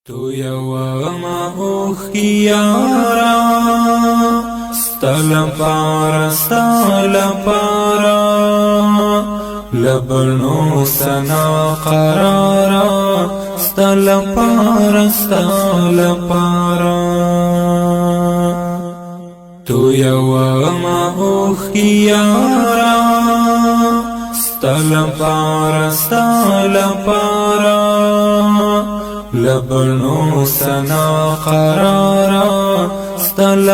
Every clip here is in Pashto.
تو یوما اوخیارا ستل پارا لبنو سنا قرارا ستل پارا تو یوما اوخیارا ستل پارا لبنو سنا قرارا ستل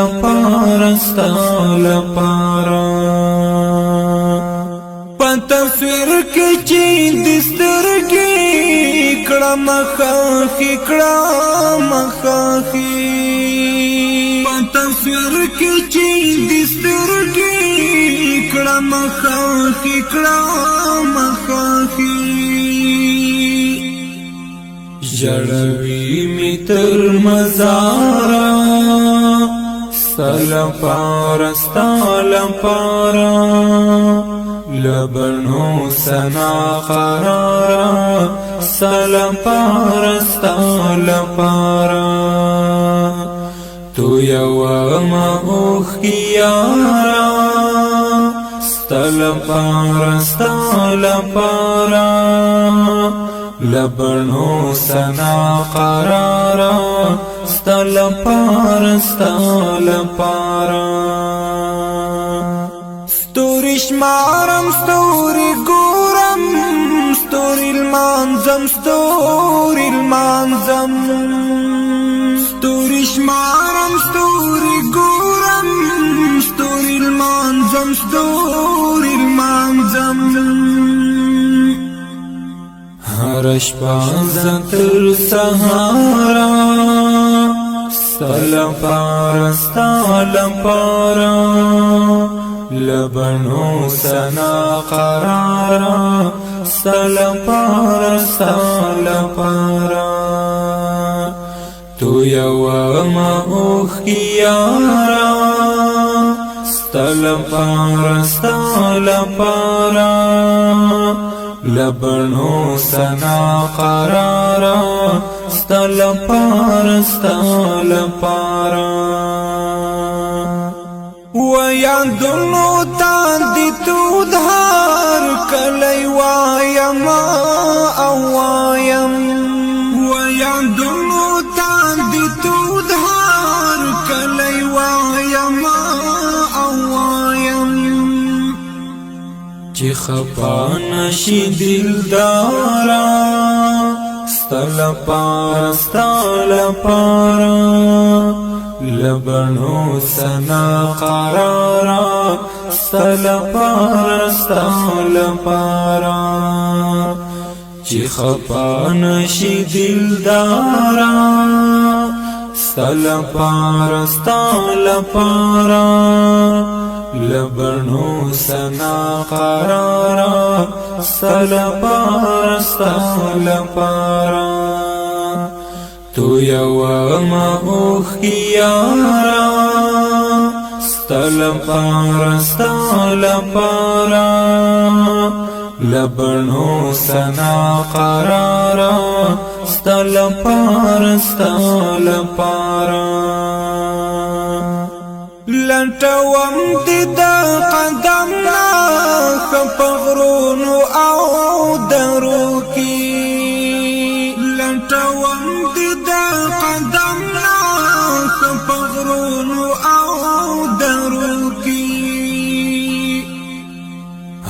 پارا پا تصویر کی چی دسترگی کڑا مخاخی پا تصویر کی چی دسترگی کڑا مخاخی جڑوی می تر مزارا ستل پارا لبنو سنا قرارا ستل پارا تو یوما اوخیارا ستل پارا لبنو سنا قرارا ستل پارا ستوری شمارم ستوری گورم ستوری المانزم ستوری شمارم ستوری گورم ستوری المانزم هرش بازن تر سهارا ستل پارا لبنو سنا قرارا ستل پارا تو یوما اوخیارا ستل پارا لبنو سنا قرارا ستل پارا ویادنو تاندی تو دھار کلی وایم ویادنو تاندی تو دھار کلی وایم چی خپا نشی دلدارا ستل پارا لبنو سنا قرارا ستل پارا چی خپا نشی دلدارا ستل پارا لبنو سنا قرارا ستل پارا تو یوما اوخیارا ستل پارا لبنو سنا قرارا ستل پارا لنټوم د قدم نا خپغرونو او درو کی لنټوم د قدم نا خپغرونو او درو کی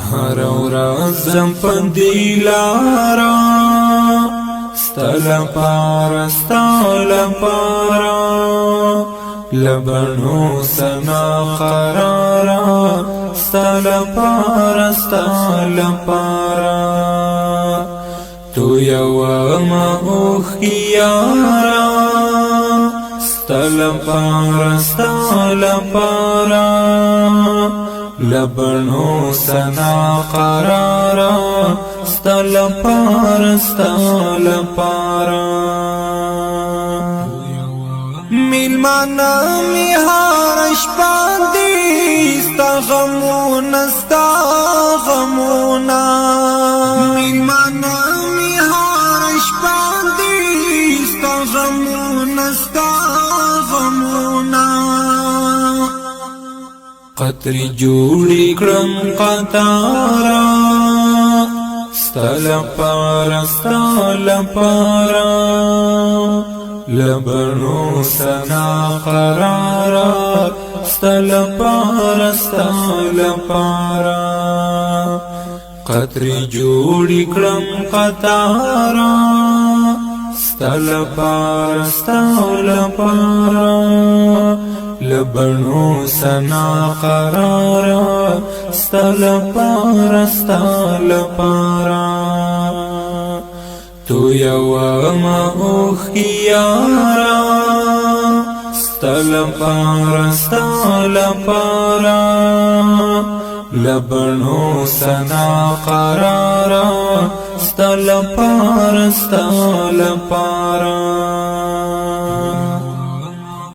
هر ورځ پندیلارا ستل پارا لبنو سنا قرارا ستل پارا تو یوما اوخیارا ستل پارا لبنو سنا قرارا ستل پارا میلمانا می هارش باندی ستا غمونا میلمانا می هارش باندی ستا غمونا ستا غمونا قطری جوړی کړم قطارا ستل پارا لبنو سنا قرارا ستل پارا قطری جوړی کړم قطارا ستل پارا لبنو سنا قرارا ستل پارا تو یو ما اوخیارا ستل پارا لبنو سنا قرارا ستل پارا